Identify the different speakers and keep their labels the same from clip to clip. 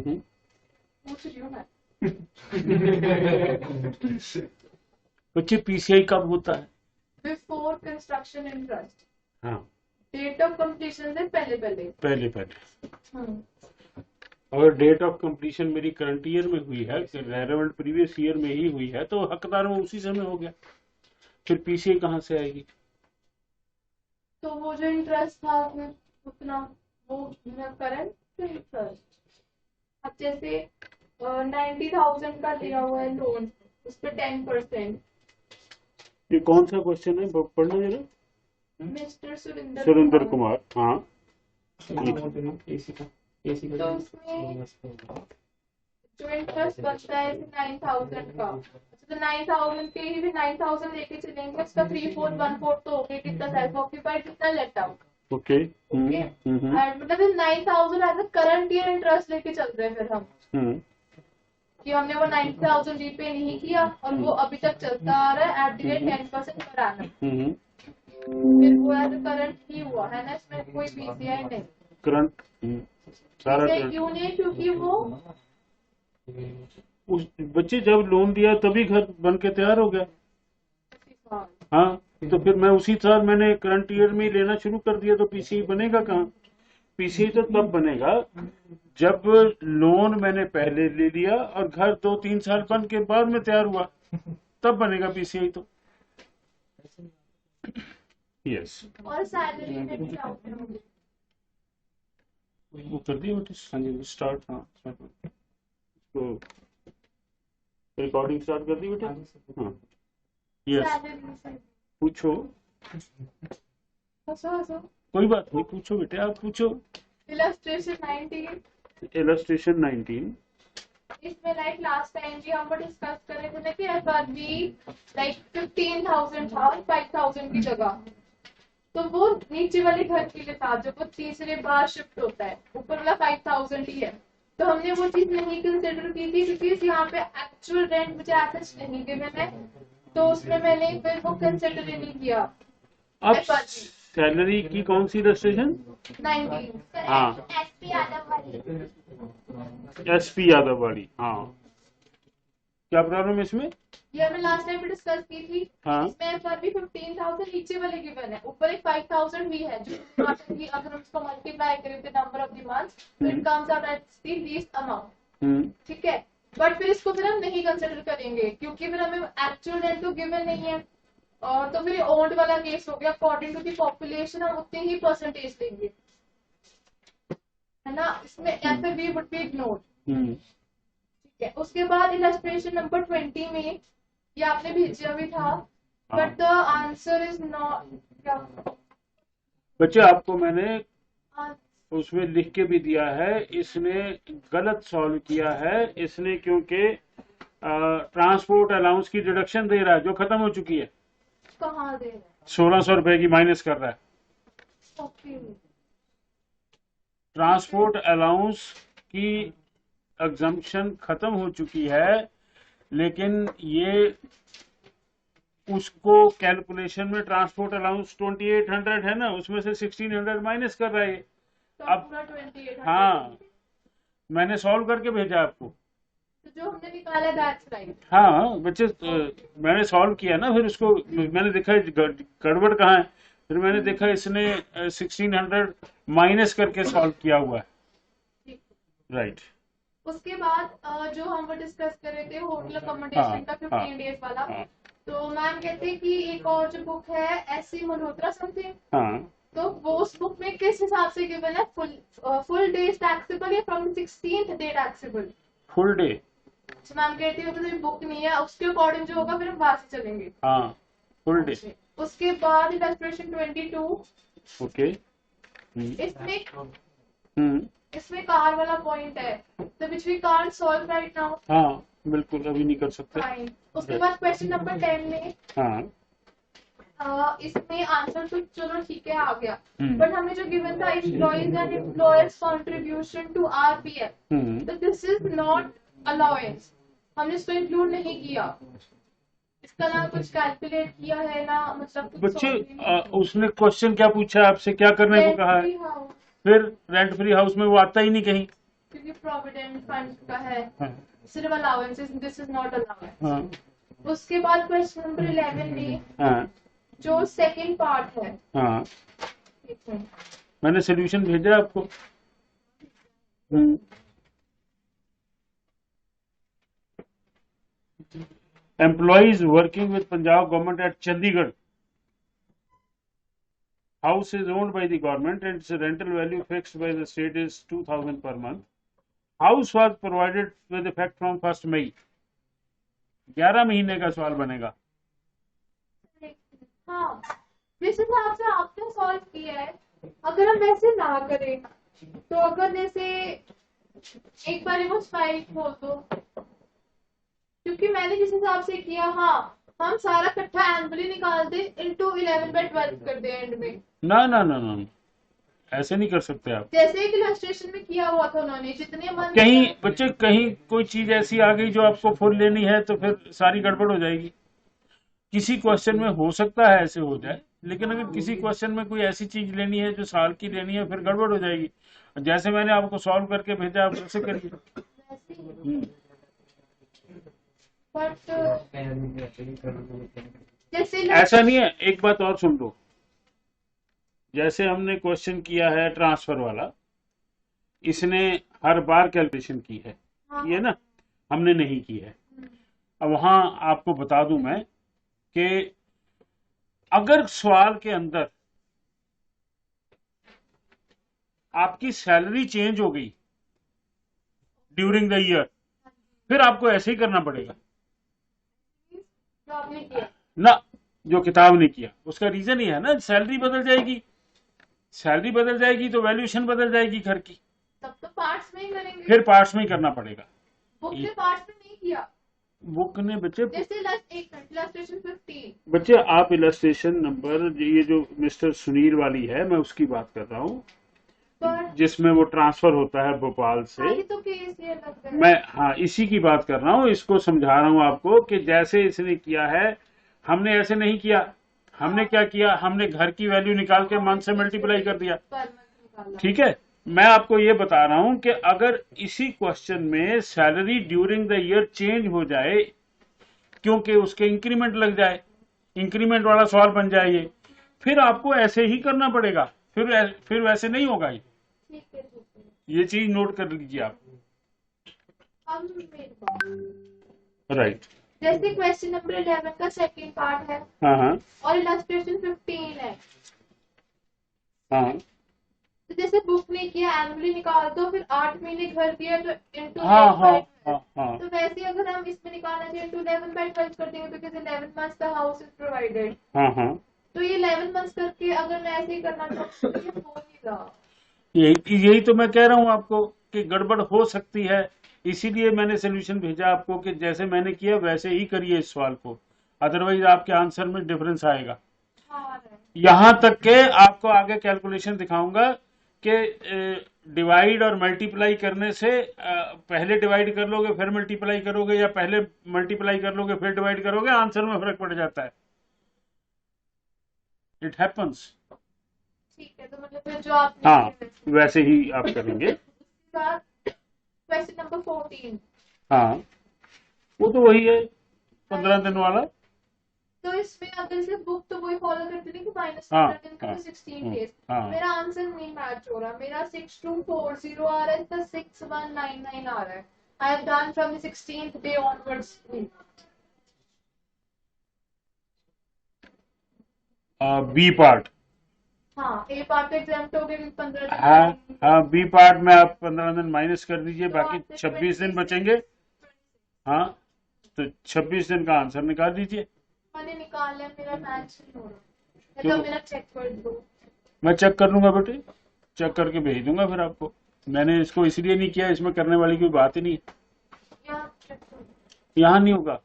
Speaker 1: पूछ रही हूँ मैं।
Speaker 2: बच्चे पीसीआई कब होता है?
Speaker 1: बिफोर कंस्ट्रक्शन इंटरेस्ट,
Speaker 2: हाँ,
Speaker 1: डेट ऑफ कंप्लीशन से पहले पहले।
Speaker 2: पहले अगर डेट ऑफ कंप्लीशन मेरी करंट ईयर में हुई है, रेलेवेंट प्रीवियस ईयर में ही हुई है, तो हकदार में उसी समय हो गया, फिर पीसीआई कहाँ से आएगी?
Speaker 1: तो वो जो इंटरेस्ट था फिर उतना, वो करंट इंटरेस्ट। अब जैसे 90,000 का दिया हुआ है लोन, उस पर 10%।
Speaker 2: ये कौन सा क्वेश्चन है, पढ़ना जरा।
Speaker 1: मिस्टर
Speaker 2: सुरेंद्र कुमार, हाँ।
Speaker 1: तो उसमें जो इंटरेस्ट बचता है 9,000 का, तो 9,000 के ही भी 9,000 लेके चलेंगे, उसका 3/4 1/4 तो हो गया, कितना सेल्फ ऑक्यूपाइड, कितना लेट आउट।
Speaker 2: ओके,
Speaker 1: मतलब 9,000 as a current year interest लेके चल रहे हैं फिर हम, कि हमने वो 90,000 रीपे नहीं किया और वो अभी तक चलता आ रहा है एट द रेट 10% पर annum। फिर वो एज अ करंट ही हुआ है ना, इसमें कोई पीसीआई नहीं।
Speaker 2: करंट सारा
Speaker 1: पीसीआई क्यों नहीं? क्योंकि वो
Speaker 2: उस बच्चे जब लोन दिया तभी घर बन के तैयार हो गया। हाँ, तो फिर मैं उसी साल मैंने करंट ईयर में ही लेना शुरू कर दिया, तो पीसीआई बनेगा कहाँ? पीसीआई तो तब बनेगा जब लोन मैंने पहले ले लिया और घर 2-3 साल बन के बाद में तैयार हुआ, तब बनेगा पीसीआई तो। यस,
Speaker 1: और सैलरी में भी डाउट है मुझे।
Speaker 2: वो कर दिया बेटे। हाँ जी, स्टार्ट। हाँ, तो रिकॉर्डिंग स्टार्ट कर दी बेटे। हाँ, यस, पूछो। कोई बात नहीं, पूछो बेटे, आप पूछो।
Speaker 1: इलस्ट्रेशन 19।
Speaker 2: इलस्ट्रेशन 19।
Speaker 1: इसमें लाइक लास्ट टाइम भी हम डिस्कस कर रहे थे ना कि एफआरबी लाइक 15,000 था 5,000 की जगह, तो वो नीचे वाले घर के लिए था जब वो तीसरे बार शिफ्ट होता है, ऊपर वाला 5,000 ही है। तो हमने वो चीज नहीं कंसिडर की थी क्योंकि यहाँ पे एक्चुअल रेंट मुझे एसेट्स नहीं गिवन है, तो उसमें मैंने फिर वो कंसिडर ही नहीं किया।
Speaker 2: अब सैलरी की कौन सी रजिस्ट्रेशन?
Speaker 1: 19।
Speaker 2: हाँ, एसपी यादव वाली। हाँ, क्या प्रॉब्लम है इसमें?
Speaker 1: ये हमने लास्ट टाइम भी डिस्कस की थी।
Speaker 2: हाँ,
Speaker 1: इसमें एफआरबी 15,000 नीचे वाले गिवन है, ऊपर एक 5,000 भी है, जो अगर हम उसको मल्टीप्लाई करें the number of the months तो it comes out at the least amount. ठीक है, बट फिर इसको फिर हम नहीं कंसिडर करेंगे क्योंकि फिर हमें एक्चुअल रेंट तो गिवन नहीं है, और तो फिर ओन्ड वाला केस हो गया। अकॉर्डिंग टू द पॉपुलेशन हम उतने ही परसेंटेज देंगे, है ना। इसमें एफआरबी वुड बी इग्नोर्ड। ठीक है, उसके बाद इलस्ट्रेशन नंबर 20 में ये आपने भेजा भी था, but the answer is not.
Speaker 2: बच्चे आपको मैंने उसमें लिख के भी दिया है, इसने गलत सॉल्व किया है इसने, क्योंकि ट्रांसपोर्ट अलाउंस की डिडक्शन दे रहा है जो खत्म हो चुकी है।
Speaker 1: कहाँ दे रहा है?
Speaker 2: 1,600 रुपए की माइनस कर रहा है। ट्रांसपोर्ट अलाउंस की एग्जम्पशन खत्म हो चुकी है, लेकिन ये उसको कैलकुलेशन में ट्रांसपोर्ट अलाउंस 2800 है ना, उसमें से 1600 माइनस कर रहा है। अब
Speaker 1: 2800।
Speaker 2: हाँ, मैंने सॉल्व करके भेजा आपको,
Speaker 1: तो जो हमने निकाला दैट्स राइट।
Speaker 2: हाँ बच्चे, मैंने सॉल्व किया ना, फिर उसको मैंने देखा गड़बड़ कहाँ है, फिर मैंने देखा इसने 1600 माइनस करके सॉल्व किया हुआ है। राइट।
Speaker 1: उसके बाद जो हम वो डिस्कस कर रहे थे होटल अकोमोडेशन का 15 डेज वाला, तो मैम कहते हैं कि एक और जो बुक है एससी मल्होत्रा समथिंग, तो वो उस बुक में किस हिसाब से गिवन है, फुल डे टैक्सेबल या from 16th day taxable?
Speaker 2: Full day.
Speaker 1: Ma'am कहती है तो बुक नहीं है, उसके अकॉर्डिंग जो होगा फिर हम वहां से चलेंगे।
Speaker 2: हाँ, फुल डे।
Speaker 1: उसके बाद इलस्ट्रेशन 22।
Speaker 2: ओके।
Speaker 1: इसमें कार वाला पॉइंट है, तो which we can't solve right now.
Speaker 2: हाँ, बिल्कुल अभी नहीं कर सकते।
Speaker 1: उसके बाद क्वेश्चन नंबर 10 में
Speaker 2: हाँ,
Speaker 1: इसमें आंसर तो चलो ठीक है आ गया, बट हमें जो गिवन था employees and employers contribution to RPF, तो दिस इज नॉट अलाउंस, हमने इसको इंक्लूड नहीं किया। इसका ना कुछ कैलकुलेट किया है ना, मतलब
Speaker 2: बच्चे उसने क्वेश्चन क्या पूछा आपसे, क्या करने को कहा है? फिर रेंट फ्री हाउस में वो आता ही नहीं कहीं।
Speaker 1: क्योंकि प्रोविडेंट फंड का है,
Speaker 2: हाँ
Speaker 1: सिर्फ allowances, this is not allowance.
Speaker 2: हाँ
Speaker 1: उसके बाद क्वेश्चन नंबर 11 भी,
Speaker 2: हाँ
Speaker 1: जो सेकंड पार्ट है।
Speaker 2: हाँ,
Speaker 1: एक मिनट।
Speaker 2: मैंने सोल्यूशन भेजा आपको। Employees working with Punjab government at Chandigarh. House is owned by the government and its rental value fixed by the state is 2000 per month. House was provided with effect from 1st May. 11 महीने का सवाल बनेगा।
Speaker 1: हाँ, जिस हिसाब से आपने solve किया है, अगर हम वैसे ना करें तो अगर जैसे एक बार वो फाइल खोल दो, क्योंकि मैंने जिस हिसाब से किया, हाँ हम सारा इकट्ठा एनुअली निकाल दे इनटू 11/12 कर दे एंड में।
Speaker 2: ना ना ना ना, ऐसे नहीं कर सकते आप।
Speaker 1: जैसे एक इलस्ट्रेशन में किया हुआ था उन्होंने, जितने मन
Speaker 2: कहीं बच्चे कहीं कोई चीज ऐसी आ गई जो आपको फुल लेनी है तो फिर सारी गड़बड़ हो जाएगी। किसी क्वेश्चन में हो सकता है ऐसे हो जाए, लेकिन अगर किसी क्वेश्चन में कोई ऐसी चीज लेनी है जो साल की लेनी है, फिर गड़बड़ हो जाएगी। जैसे मैंने आपको सॉल्व करके भेजा, आप कैसे करिए।
Speaker 1: बट जैसे
Speaker 2: ऐसा नहीं है, एक बात और सुन लो। जैसे हमने क्वेश्चन किया है ट्रांसफर वाला, इसने हर बार कैलकुलेशन की है, ये ना हमने नहीं की है। अब वहां आपको बता दूं मैं कि अगर सवाल के अंदर आपकी सैलरी चेंज हो गई ड्यूरिंग द ईयर, फिर आपको ऐसे ही करना पड़ेगा
Speaker 1: जो आपने किया
Speaker 2: ना, जो किताब ने किया। उसका रीजन ही है ना, सैलरी बदल जाएगी, सैलरी बदल जाएगी तो वैल्यूएशन बदल जाएगी घर की,
Speaker 1: तब तो पार्ट्स में ही करेंगे।
Speaker 2: फिर पार्ट्स में ही करना पड़ेगा।
Speaker 1: बुक ने पार्ट्स में नहीं किया।
Speaker 2: बुक ने बच्चे
Speaker 1: जैसे इलस्ट्रेशन 15,
Speaker 2: बच्चे आप इलस्ट्रेशन नंबर, ये जो मिस्टर सुनील वाली है, मैं उसकी बात कर रहा हूँ, जिसमें वो ट्रांसफर होता है भोपाल से।
Speaker 1: तो केस ये लग रहा है।
Speaker 2: मैं हाँ इसी की बात कर रहा हूँ, इसको समझा रहा हूँ आपको कि जैसे इसने किया है, हमने ऐसे नहीं किया। हमने क्या किया, हमने घर की वैल्यू निकाल के मंथ से मल्टीप्लाई कर दिया। ठीक है, मैं आपको ये बता रहा हूं कि अगर इसी क्वेश्चन में salary during the year change हो जाए, क्योंकि उसके इंक्रीमेंट लग जाए, इंक्रीमेंट वाला सवाल बन जाए ये, फिर आपको ऐसे ही करना पड़ेगा, फिर वैसे नहीं होगा ये चीज नोट कर लीजिए आप। राइट।
Speaker 1: जैसे क्वेश्चन नंबर 11 का सेकंड पार्ट है,
Speaker 2: हाँ हाँ
Speaker 1: और इलस्ट्रेशन 15 है।
Speaker 2: हाँ
Speaker 1: तो जैसे बुक ने किया एनुअली निकाल दो, फिर 8 महीने घर दिया तो इनटू
Speaker 2: हाँ हाँ हाँ हाँ,
Speaker 1: तो वैसे अगर हम इसमें निकालना चाहिए इनटू 11/12 कर देंगे, because 11 months the house is provided.
Speaker 2: हाँ हाँ,
Speaker 1: तो ये 11 मंथ्स करके अगर मैं ऐसे ही करना चाहूँ तो ये हो नहीं रहा।
Speaker 2: यही तो मैं कह रहा हूँ आपको कि गड़बड़ हो सकती है, इसीलिए मैंने सोल्यूशन भेजा आपको कि जैसे मैंने किया वैसे ही करिए इस सवाल को, अदरवाइज आपके आंसर में डिफरेंस आएगा। यहां तक के आपको आगे कैलकुलेशन दिखाऊंगा कि डिवाइड और मल्टीप्लाई करने से पहले डिवाइड कर लोगे फिर मल्टीप्लाई करोगे, या पहले मल्टीप्लाई कर लोगे फिर डिवाइड करोगे, आंसर में फर्क पड़ जाता है। It happens.
Speaker 1: ठीक है, तो मतलब फिर जो आपने
Speaker 2: हाँ वैसे ही आप करेंगे।
Speaker 1: क्वेश्चन नंबर 14,
Speaker 2: हाँ वो तो वही है 15 दिन वाला।
Speaker 1: तो इसमें अगर से बुक तो वही फॉलो करते नहीं कि माइनस
Speaker 2: हाँ,
Speaker 1: 15 दिन का 16 डेज।
Speaker 2: हाँ।
Speaker 1: मेरा आंसर नहीं मैच हो रहा, मेरा 6240 आ रहा है, इसका 6199 आ रहा है। I have done from the 16th day onwards.
Speaker 2: B part.
Speaker 1: हाँ, ए पार्ट तो एग्जाम्प्ट हो गए 15 दिन।
Speaker 2: हाँ बी पार्ट में आप 15 दिन माइनस कर दीजिए,
Speaker 1: तो
Speaker 2: बाकी
Speaker 1: आपसे
Speaker 2: 26 दिन
Speaker 1: 26
Speaker 2: बचेंगे। हाँ तो 26 दिन का आंसर निकाल दीजिए।
Speaker 1: मैंने निकाल लिया, मेरा मैच नहीं हो रहा, तो मेरा चेक कर दो।
Speaker 2: मैं चेक कर लूंगा बेटे, चेक करके भेज दूंगा फिर आपको। मैंने इसको इसलिए नहीं किया, इसमें करने वाली कोई बात ही नहीं है। यहाँ नहीं होगा,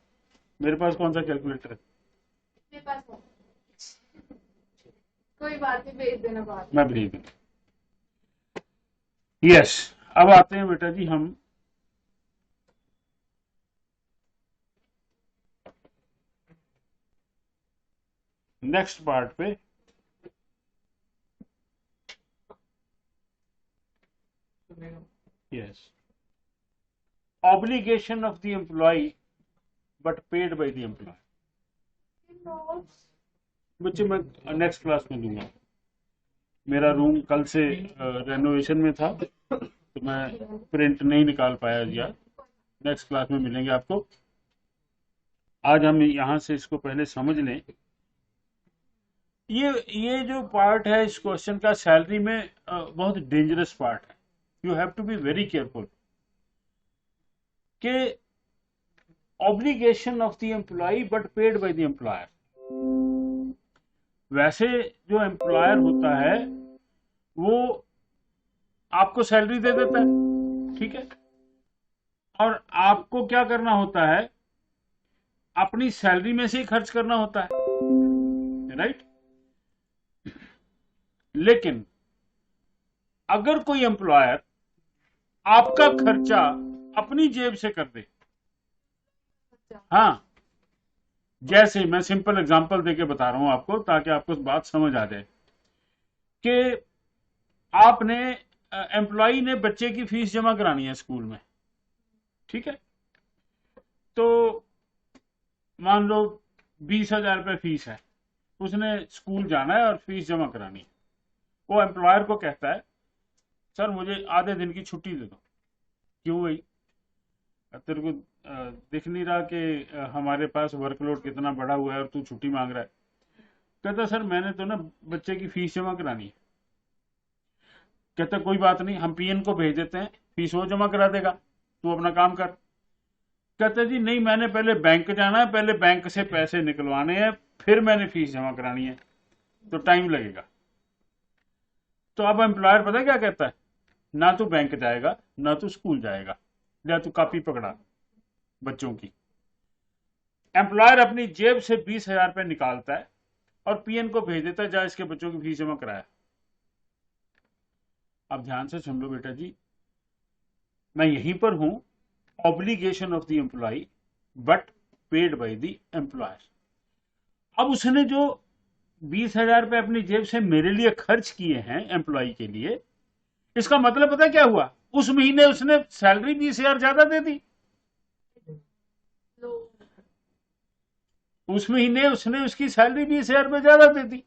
Speaker 2: मेरे पास कौन सा कैलकुलेटर है।
Speaker 1: मेरे पास हो, कोई बात नहीं, भेज देना बाद में।
Speaker 2: मैं भेज दूंगा। यस, अब आते हैं बेटा जी हम नेक्स्ट पार्ट पे। Yes obligation of the employ but paid by the employee. बच्चे मैं नेक्स्ट क्लास में दूंगा। मेरा रूम कल से रेनोवेशन में था तो मैं प्रिंट नहीं निकाल पाया यार। नेक्स्ट क्लास में मिलेंगे आपको। आज हम यहाँ से इसको पहले समझ लें। ये जो पार्ट है इस क्वेश्चन का सैलरी में बहुत डेंजरस पार्ट है। You have to be very careful कि obligation of the employ but paid by the employer. वैसे जो एम्प्लॉयर होता है वो आपको सैलरी दे देता है, ठीक है, और आपको क्या करना होता है, अपनी सैलरी में से ही खर्च करना होता है, राइट। लेकिन अगर कोई एम्प्लॉयर आपका खर्चा अपनी जेब से कर दे, हाँ, जैसे मैं सिंपल एग्जांपल देके बता रहा हूं आपको ताकि आपको बात समझ आ जाए कि आपने एम्प्लॉय ने बच्चे की फीस जमा करानी है स्कूल में, ठीक है, तो मान लो 20,000 रुपये फीस है, उसने स्कूल जाना है और फीस जमा करानी है। वो एम्प्लॉयर को कहता है सर मुझे आधे दिन की छुट्टी दे दो। क्यों भाई, तेरे को दिख नहीं रहा कि हमारे पास वर्कलोड कितना बड़ा हुआ है और तू छुट्टी मांग रहा है? कहता सर मैंने तो ना बच्चे की फीस जमा करानी है। कहता कोई बात नहीं, हम पीएन को भेज देते हैं, फीस वो जमा करा देगा, तू अपना काम कर। कहता जी नहीं, मैंने पहले बैंक जाना है, पहले बैंक से पैसे निकलवाने हैं, फिर मैंने फीस जमा करानी है, तो टाइम लगेगा। तो अब एम्प्लॉयर पता क्या कहता है, ना तू बैंक जाएगा ना तू स्कूल जाएगा, या तू कॉपी पकड़ा बच्चों की। एम्प्लॉयर अपनी जेब से 20,000 रुपये निकालता है और पीएन को भेज देता है जा इसके बच्चों की फीस जमा कराया। अब ध्यान से सुन लो बेटा जी, मैं यहीं पर हूं, obligation of the employ but paid by the employer. अब उसने जो 20,000 रुपये अपनी जेब से मेरे लिए खर्च किए हैं एम्प्लॉय के लिए, इसका मतलब पता क्या हुआ, उस महीने उसने सैलरी 20,000 ज्यादा दे दी। उस महीने उसने उसकी सैलरी 20,000 रुपये ज्यादा दे दी।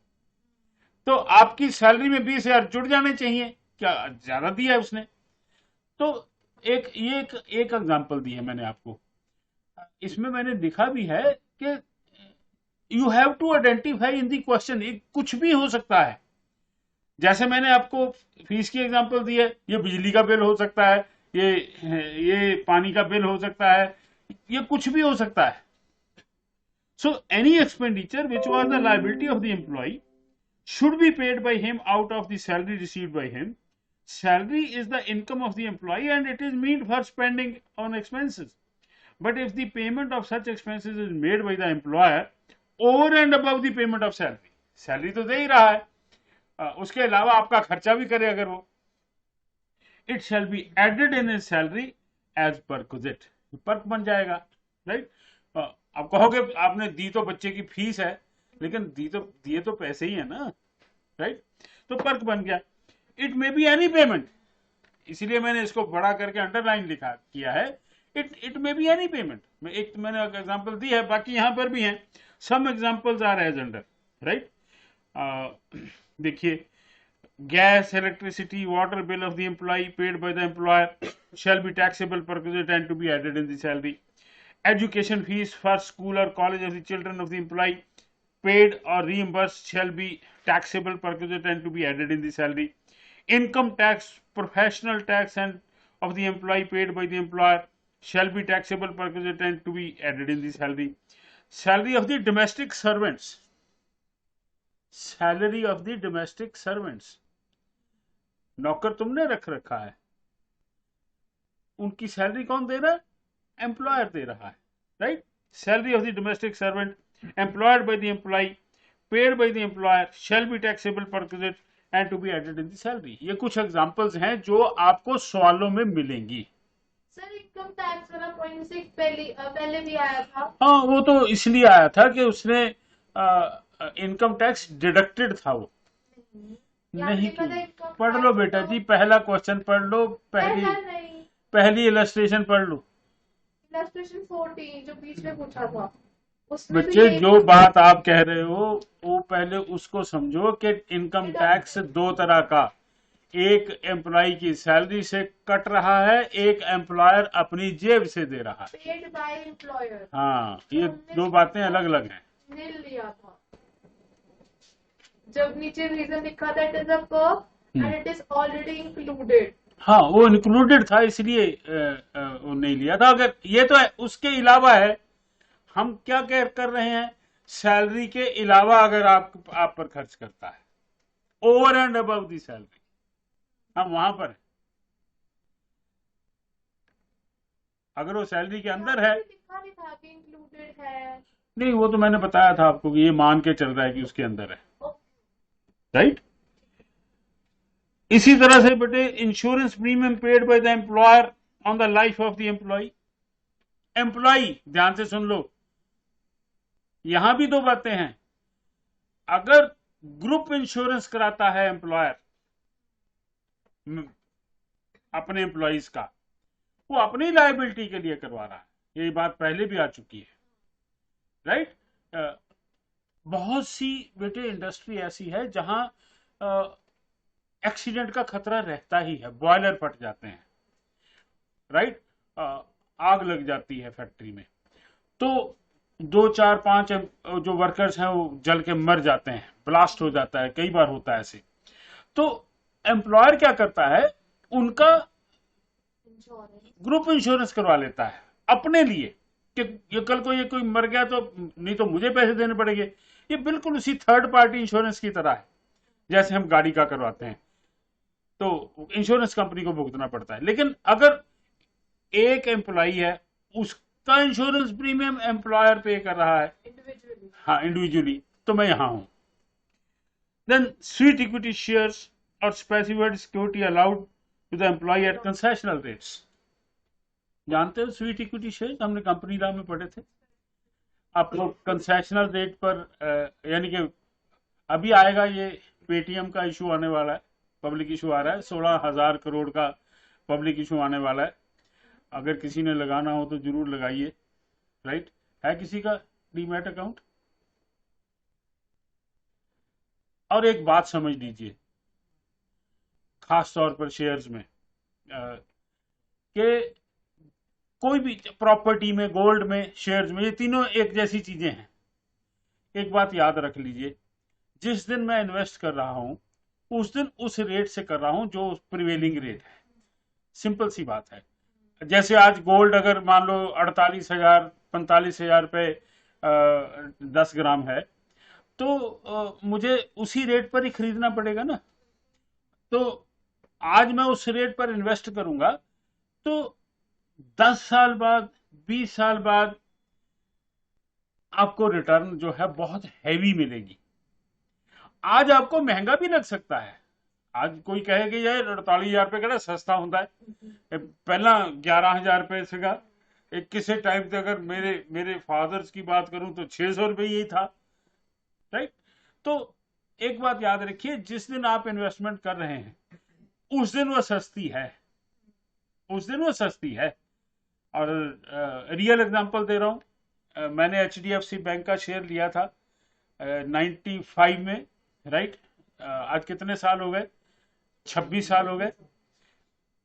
Speaker 2: तो आपकी सैलरी में 20,000 जुड़ जाने चाहिए, क्या ज्यादा दिया है उसने। तो एक एग्जांपल दी है मैंने आपको। इसमें मैंने लिखा भी है कि you have to identify in the question, कुछ भी हो सकता है। जैसे मैंने आपको फीस की एग्जांपल दी है, ये बिजली का बिल हो सकता है, ये पानी का बिल हो सकता है, ये कुछ भी हो सकता है। So any expenditure which was the liability of the employee should be paid by him out of the salary received by him. Salary is the income of the employee and it is meant for spending on expenses. But if the payment of such expenses is made by the employer over and above the payment of salary, salary तो दे ही रहा है, उसके अलावा आपका खर्चा भी करे अगर वो, it shall be added in his salary as perquisite, perk बन जाएगा, राइट। आप कहोगे आपने दी तो बच्चे की फीस है, लेकिन दिए तो पैसे ही है ना, राइट, तो पर्क बन गया। It may be any payment, इसीलिए मैंने इसको बड़ा करके अंडरलाइन लिखा किया है, it may be any payment. मैंने एग्जांपल दी है, बाकी यहां पर भी हैं, some examples are as under, right. देखिए, gas, electricity, water bill of the employ paid by the employer shall be taxable perquisite and to be added in the salary. Education fees for school or college of the children of the employee paid or reimbursed shall be taxable perquisite and to be added in the salary. Income tax, professional tax and of the employee paid by the employer shall be taxable perquisite and to be added in the salary. Salary of the domestic servants. Salary of the domestic servants. नौकर तुमने रख रखा है, उनकी salary कौन दे रहा है, employer दे रहा है, right. Salary of the domestic servant employed by the employ paid by the employer shall be taxable perquisite and to be added in the salary. ये कुछ एग्जांपल्स हैं जो आपको सवालों में मिलेंगी।
Speaker 1: सर इनकम टैक्स वाला 0.6 पहले भी आया था।
Speaker 2: हाँ, वो तो इसलिए आया था कि उसने इनकम टैक्स डिडक्टेड था वो। नहीं क्यों? पढ़ लो बेटा जी, पहला क्वेश्चन पढ़ लो, पहली इलस्ट्रेशन पढ़ लो।
Speaker 1: इलस्ट्रेशन 14 जो बीच में पूछा था उसमें भी
Speaker 2: बच्चे
Speaker 1: यही
Speaker 2: जो बात आप कह रहे हो वो पहले उसको समझो कि इनकम टैक्स दो तरह का, एक एम्प्लॉय की सैलरी से कट रहा है, एक एम्प्लॉयर अपनी जेब से दे रहा है।
Speaker 1: पेड बाय एम्प्लॉयर
Speaker 2: हाँ, ये दो बातें अलग अलग हैं।
Speaker 1: नील लिया था जब नीचे रीजन लिखा था it is a curve and it is already included.
Speaker 2: हाँ, वो इंक्लूडेड था इसलिए वो नहीं लिया था। अगर ये तो है, उसके अलावा है, हम क्या कर रहे हैं, सैलरी के अलावा अगर आप पर खर्च करता है, over and above the salary, हम वहां पर है। अगर वो सैलरी के अंदर है,
Speaker 1: लिखा नहीं था कि इंक्लूडेड है।
Speaker 2: नहीं, वो तो मैंने बताया था आपको कि ये मान के चल रहा है कि उसके अंदर है, राइट। इसी तरह से बेटे insurance premium paid by the employer on the life of the employee. Employee, ध्यान से सुन लो, यहां भी दो बातें हैं। अगर ग्रुप इंश्योरेंस कराता है एम्प्लॉयर अपने एम्प्लॉयज का, वो अपनी लायबिलिटी के लिए करवा रहा है, ये बात पहले भी आ चुकी है, राइट। बहुत सी बेटे इंडस्ट्री ऐसी है जहां एक्सीडेंट का खतरा रहता ही है, बॉयलर फट जाते हैं, राइट, आग लग जाती है फैक्ट्री में, तो 2 4 5 जो वर्कर्स हैं वो जल के मर जाते हैं, ब्लास्ट हो जाता है, कई बार होता है ऐसे। तो एम्प्लॉयर क्या करता है, उनका ग्रुप इंश्योरेंस करवा लेता है अपने लिए कि ये कल को ये कोई मर गया तो नहीं तो मुझे पैसे देने पड़ेंगे। ये बिल्कुल उसी थर्ड पार्टी इंश्योरेंस की तरह है, जैसे हम गाड़ी का करवाते हैं तो इंश्योरेंस कंपनी को भुगतना पड़ता है। लेकिन अगर एक एम्प्लॉय है, उसका इंश्योरेंस प्रीमियम एम्प्लॉयर पे कर रहा है, हाँ इंडिविजुअली, तो मैं यहां हूं। देन स्वीट इक्विटी शेयर्स और specified security allowed to the employee at concessional rates. जानते हो स्वीट इक्विटी शेयर, हमने कंपनी लॉ में पढ़े थे। आपको कंसेशनल रेट पर यानी कि अभी आएगा, ये पेटीएम का इशू आने वाला है, पब्लिक इशू आ रहा है, 16,000 करोड़ का पब्लिक इशू आने वाला है। अगर किसी ने लगाना हो तो जरूर लगाइए, राइट। है किसी का डीमैट अकाउंट? और एक बात समझ लीजिए, खास तौर पर शेयर्स में, कि कोई भी प्रॉपर्टी में, गोल्ड में, शेयर्स में, ये तीनों एक जैसी चीजें हैं। एक बात याद रख लीजिए, जिस दिन मैं इन्वेस्ट कर रहा हूं उस दिन उस रेट से कर रहा हूं जो प्रिवेलिंग रेट है। सिंपल सी बात है। जैसे आज गोल्ड अगर मान लो 48,000 45,000 रुपए 10 ग्राम है, तो मुझे उसी रेट पर ही खरीदना पड़ेगा ना। तो आज मैं उस रेट पर इन्वेस्ट करूंगा तो 10 साल बाद, 20 साल बाद आपको रिटर्न जो है बहुत हैवी मिलेगी। आज आपको महंगा भी लग सकता है। आज कोई कहे कि यार 48,000 रुपए का सस्ता होता है, पहला 11,000 रुपए सीगा। एक किसी टाइम पे अगर मेरे फादर्स की बात करूं तो 600 रुपए ही था, राइट। तो एक बात याद रखिए, जिस दिन आप इन्वेस्टमेंट कर रहे हैं उस दिन वो सस्ती है, उस दिन वो सस्ती है। और रियल एग्जांपल दे रहा हूं, मैंने HDFC बैंक का शेयर लिया था 95 में, राइट। आज कितने साल हो गए? 26 साल हो गए।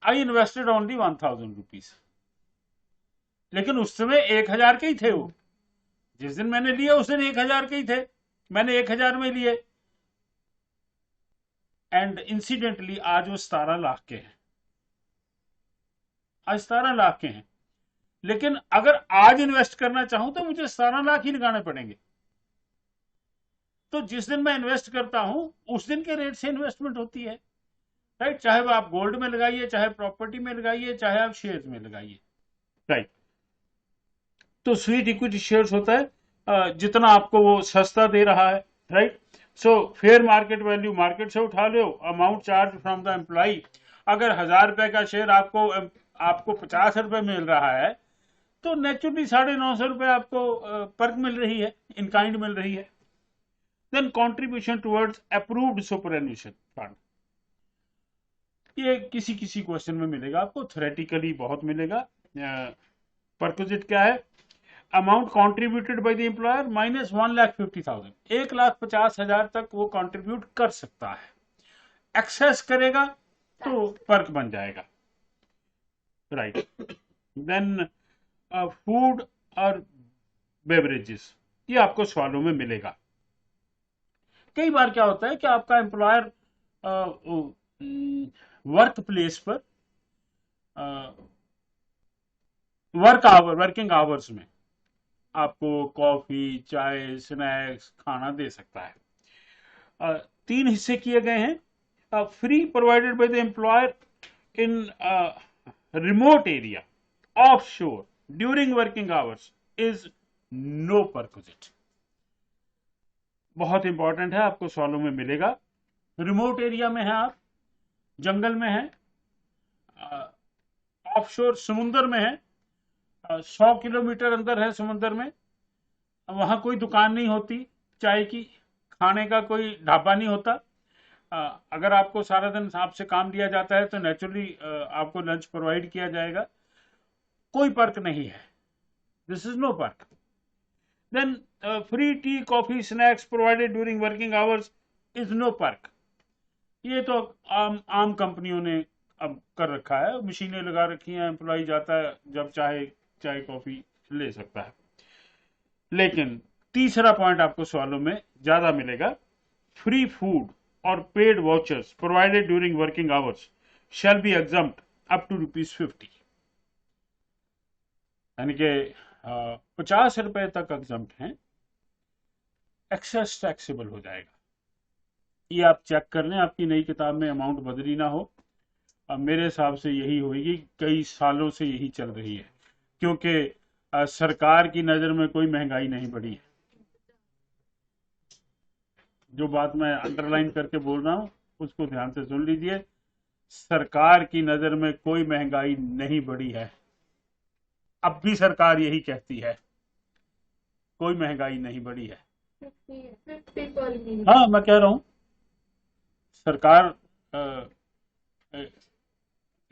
Speaker 2: आई इन्वेस्टेड ओनली 1,000 रुपीज, लेकिन उस समय 1,000 के ही थे वो। जिस दिन मैंने लिया उस दिन 1,000 के ही थे, मैंने 1,000 में लिए, एंड इंसिडेंटली आज वो 17 लाख के हैं। आज 17 लाख के हैं, लेकिन अगर आज इन्वेस्ट करना चाहूं तो मुझे 17 लाख ही लगाने पड़ेंगे। तो जिस दिन मैं इन्वेस्ट करता हूं उस दिन के रेट से इन्वेस्टमेंट होती है, राइट। चाहे वो आप गोल्ड में लगाइए, चाहे प्रॉपर्टी में लगाइए, चाहे आप शेयर्स में लगाइए, राइट। तो स्वीट इक्विटी शेयर्स होता है जितना आपको वो सस्ता दे रहा है, right. So fair market value, market से उठा लो, amount charge from the employ. अगर 1,000 रुपए का शेयर आपको 50 रुपए मिल रहा है तो नेचुरली 950 रुपए आपको पर्क मिल रही है, इन काइंड मिल रही है। Then contribution towards approved superannuation fund, ये किसी किसी क्वेश्चन में मिलेगा आपको, थ्योरेटिकली बहुत मिलेगा, परक्विजिट क्या है? Amount contributed bye the employer minus 1,50,000, 1,50,000 तक वो कॉन्ट्रीब्यूट कर सकता है। एक्सेस करेगा तो पर्क बन जाएगा, राइट। देन फूड और बेवरेजेस, ये आपको सवालों में मिलेगा। कई बार क्या होता है कि आपका एम्प्लॉयर वर्क प्लेस पर वर्किंग आवर्स में आपको कॉफी, चाय, स्नैक्स, खाना दे सकता है। 3 हिस्से किए गए हैं। Free provided by the employer in remote area offshore during working hours is no perquisite. बहुत इंपॉर्टेंट है, आपको सवालों में मिलेगा। रिमोट एरिया में है, आप जंगल में है, ऑफशोर समुद्र में है, 100 किलोमीटर अंदर है समुद्र में, वहां कोई दुकान नहीं होती चाय की, खाने का कोई ढाबा नहीं होता। अगर आपको सारा दिन आपसे काम लिया जाता है तो नेचुरली आपको लंच प्रोवाइड किया जाएगा। कोई पर्क नहीं है, this is no perk. Then free tea, coffee, snacks provided during working hours is no perk. ये तो आम कंपनियों ने अब कर रखा है, मशीनें लगा रखी हैं, एम्प्लॉय जाता है जब चाहे चाय कॉफी ले सकता है। लेकिन तीसरा पॉइंट आपको सवालों में ज्यादा मिलेगा। फ्री फूड और paid vouchers provided during working hours shall be exempt up to ₹50, यानी कि 50 रुपए तक एग्जम्प्ट हैं। एक्सेस टैक्सेबल हो जाएगा। ये आप चेक कर लें, आपकी नई किताब में अमाउंट बदली ना हो। अब मेरे हिसाब से यही होगी, कई सालों से यही चल रही है, क्योंकि सरकार की नजर में कोई महंगाई नहीं बढ़ी है। जो बात मैं अंडरलाइन करके बोल रहा हूं उसको ध्यान से सुन लीजिए। सरकार की नजर में कोई महंगाई नहीं बढ़ी है। अब भी सरकार यही कहती है, कोई महंगाई नहीं बढ़ी है।
Speaker 1: 50
Speaker 2: हाँ, मैं कह रहा हूं सरकार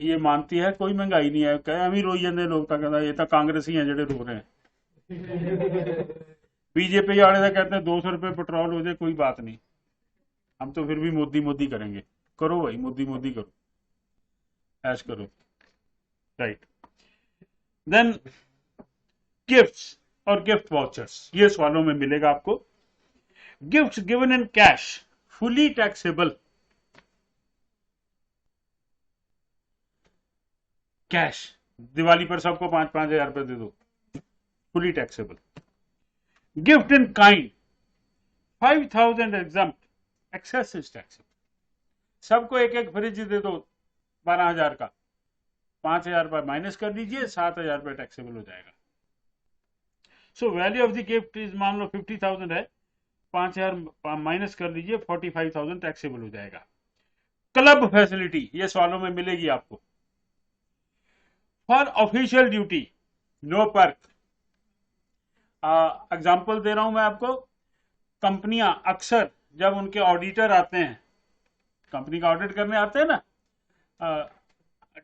Speaker 2: ये मानती है कोई महंगाई नहीं है। कह अभी रोई जाते लोग, कहता ये तो कांग्रेसी हैं जेडे रो रहे हैं। बीजेपी वाले तो कहते हैं 200 रुपए पेट्रोल हो जाए कोई बात नहीं, हम तो फिर भी मोदी मोदी करेंगे। करो भाई, मोदी मोदी करो, ऐश करो, राइट। देन गिफ्ट्स और गिफ्ट वाउचर्स, ये सवालों में मिलेगा आपको। Gifts given in cash fully taxable. Cash Diwali पर सबको 5-5 हजार रुपए दे दो, fully taxable. Gift in kind 5,000 exempt, excess is taxable. सबको एक एक फ्रिज दे दो 12,000 का, 5,000 रुपए माइनस कर दीजिए, 7,000 रुपए टैक्सेबल हो जाएगा। सो value of the gift is, मान लो 50,000 है, 5,000 माइनस कर लीजिए, 45,000 टैक्सेबल हो जाएगा। क्लब फैसिलिटी, ये सवालों में मिलेगी आपको। For official duty no perk. Example दे रहा हूं मैं आपको। कंपनियां अक्सर जब उनके ऑडिटर आते हैं, कंपनी का ऑडिट करने आते हैं ना,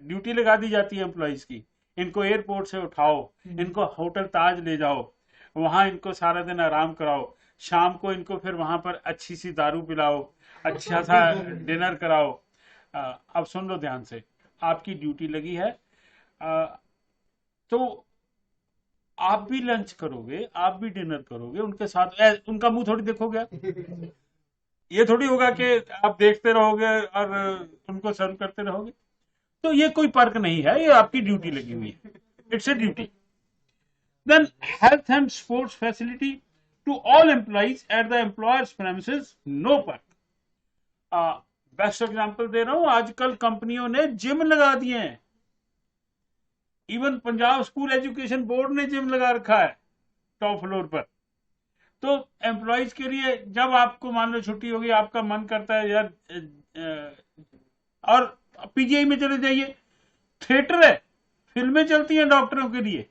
Speaker 2: ड्यूटी लगा दी जाती है एम्प्लॉइज की, इनको एयरपोर्ट से उठाओ, इनको होटल ताज ले जाओ, वहां इनको सारा दिन आराम कराओ, शाम को इनको फिर वहां पर अच्छी सी दारू पिलाओ, अच्छा सा डिनर कराओ। अब सुन लो ध्यान से, आपकी ड्यूटी लगी है, तो आप भी लंच करोगे, आप भी डिनर करोगे उनके साथ, उनका मुंह थोड़ी देखोगे। ये थोड़ी होगा कि आप देखते रहोगे और उनको सर्व करते रहोगे। तो ये कोई पर्क नहीं है, ये आपकी ड्यूटी लगी हुई है, it's a duty. Then health and sports facility to all employees at the employer's premises, no perk. Best example दे रहा हूं, आजकल कंपनियों ने जिम लगा दिए हैं। Even Punjab school education board ने जिम लगा रखा है टॉप फ्लोर पर। तो एम्प्लॉइज के लिए जब आपको मान लो छुट्टी होगी, आपका मन करता है यार, और पीजीआई में चले जाइए, थिएटर है, फिल्में चलती हैं डॉक्टरों के लिए,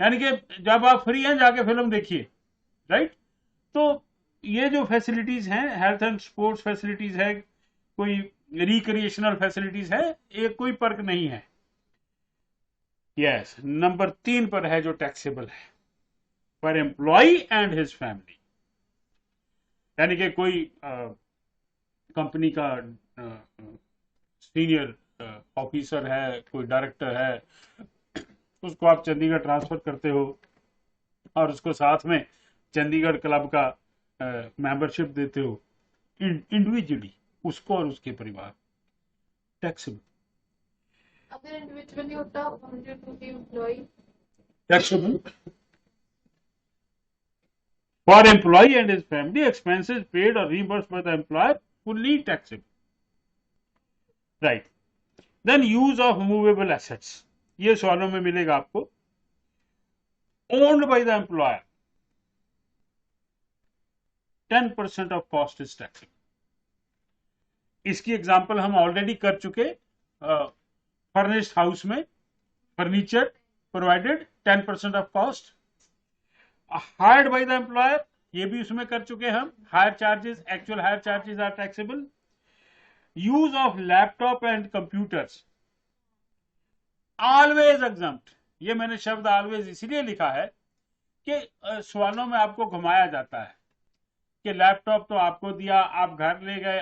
Speaker 2: यानी कि जब आप फ्री हैं जाके फिल्म देखिए, राइट। तो ये जो फैसिलिटीज हैं, हेल्थ एंड स्पोर्ट्स फैसिलिटीज है, कोई रिक्रिएशनल फैसिलिटीज है, ये कोई पर्क नहीं है। यस, नंबर 3 पर है जो टैक्सेबल है, पर एम्प्लॉय एंड हिज फैमिली। यानी कि कोई कंपनी का सीनियर ऑफिसर है, कोई डायरेक्टर है, उसको आप चंडीगढ़ ट्रांसफर करते हो और उसको साथ में चंडीगढ़ क्लब का मेंबरशिप देते हो इंडिविजुअली, उसको और उसके परिवार, टैक्सेबल।
Speaker 1: अगर इंडिविजुअली होता 100 to be employee,
Speaker 2: taxable. For employee and his family, expenses paid or reimbursed by the employer fully taxable. Right. Then use of movable assets. ये सवालों में मिलेगा आपको। Owned by the employer, 10% of cost is taxable. इसकी example हम already कर चुके, furnished house में furniture provided 10% of cost. Hired by the employer, ये भी उसमें कर चुके हम, hire charges, actual hire charges are taxable. Use of laptop and computers always exempt. ये मैंने शब्द ऑलवेज इसलिए लिखा है कि सवालों में आपको घुमाया जाता है कि लैपटॉप तो आपको दिया, आप घर ले गए,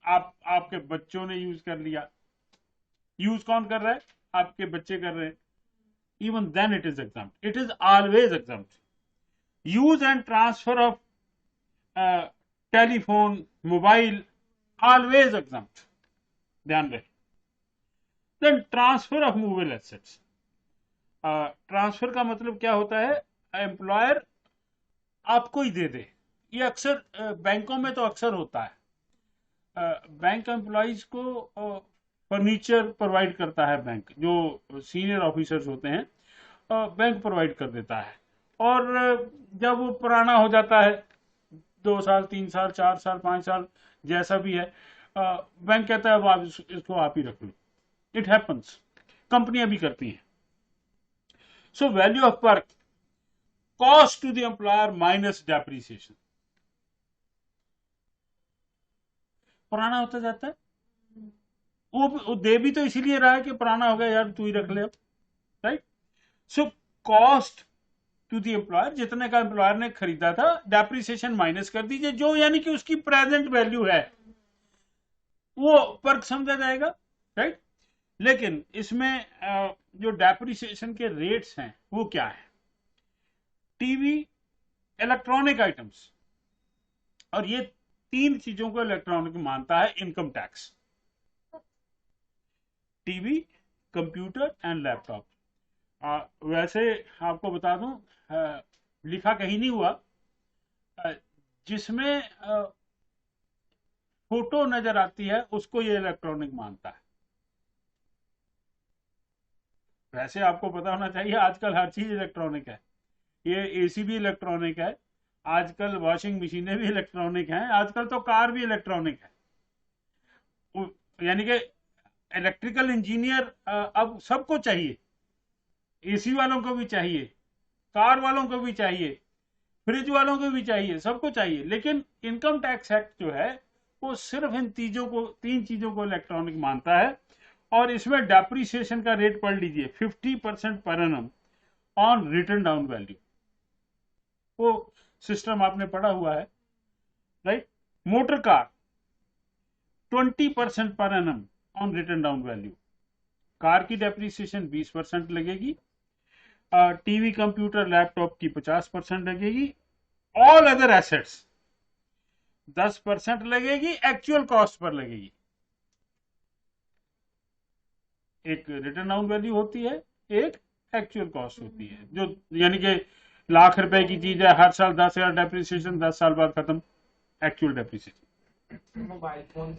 Speaker 2: आपके बच्चों ने यूज कर लिया। यूज कौन कर रहा है? आपके बच्चे कर रहे हैं। Even then it is exempt, it is always exempt. Use and transfer of telephone, mobile, always exempt, ध्यान रहे। Then transfer of movable assets. Transfer का मतलब क्या होता है? एम्प्लॉयर आपको ही दे दे। ये अक्सर बैंकों में तो अक्सर होता है, बैंक एम्प्लॉइज को फर्नीचर प्रोवाइड करता है बैंक, जो सीनियर ऑफिसर्स होते हैं बैंक प्रोवाइड कर देता है, और जब वो पुराना हो जाता है, 2 साल 3 साल 4 साल 5 साल जैसा भी है, बैंक कहता है अब इसको आप ही रख लो। इट हैपन्स, कंपनियां भी करती हैं। So value of work, cost to the employer minus depreciation. पुराना होता जाता है, वो दे भी तो इसीलिए रहा है कि पुराना हो गया यार, तू ही रख ले अब, right. So cost to the employer, जितने का एम्प्लॉयर ने खरीदा था, डेप्रिसिएशन माइनस कर दीजिए, जो यानी कि उसकी प्रेजेंट वैल्यू है, वो वर्क समझा जाएगा, राइट। लेकिन इसमें जो डेप्रिसिएशन के रेट्स हैं वो क्या है? टीवी, इलेक्ट्रॉनिक आइटम्स, और ये 3 चीजों को इलेक्ट्रॉनिक मानता है income tax. TV, computer and laptop. वैसे आपको बता दूं, लिखा कहीं नहीं हुआ, जिसमें फोटो नजर आती है उसको ये इलेक्ट्रॉनिक मानता है। वैसे आपको पता होना चाहिए आजकल हर चीज इलेक्ट्रॉनिक है। ये एसी भी इलेक्ट्रॉनिक है, आजकल वॉशिंग मशीनें भी इलेक्ट्रॉनिक हैं, आजकल तो कार भी इलेक्ट्रॉनिक है। यानी कि इलेक्ट्रिकल इंजीनियर अब सबको चाहिए, एसी वालों को भी चाहिए, कार वालों को भी चाहिए, फ्रिज वालों को भी चाहिए, सबको चाहिए। लेकिन इनकम टैक्स एक्ट जो है वो सिर्फ इन 3 चीजों को इलेक्ट्रॉनिक मानता है। और इसमें डेप्रिसिएशन का रेट पढ़ लीजिए, 50% per annum on written down value. वो सिस्टम आपने पढ़ा हुआ है, right. Motor car 20% per annum on written down value. Car की डेप्रिसिएशन 20% लगेगी, टीवी, कंप्यूटर, लैपटॉप की 50% लगेगी, ऑल अदर एसेट्स 10% लगेगी, एक्चुअल कॉस्ट पर लगेगी। एक रिटर्न डाउन वैल्यू होती है, एक एक्चुअल कॉस्ट होती है, जो यानी कि लाख रुपए की चीज है, हर साल 10,000 डेप्रिसिएशन, 10 साल बाद खत्म, actual depreciation.
Speaker 3: Mobile phone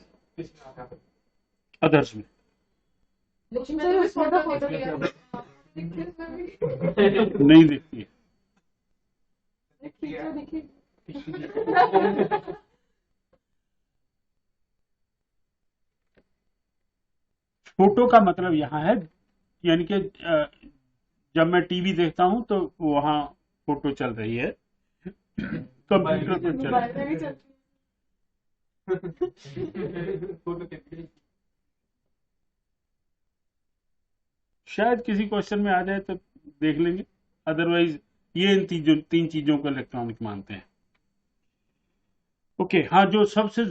Speaker 2: others में नहीं दिखती है। फोटो का मतलब यहाँ है, यानी कि जब मैं टीवी देखता हूं तो वहां फोटो चल रही है, कंप्यूटर पर चल रही है। शायद किसी क्वेश्चन में आ जाए तो देख लेंगे, अदरवाइज ये इन तीन चीजों को इलेक्ट्रॉनिक मानते हैं। ओके, हाँ, जो सबसे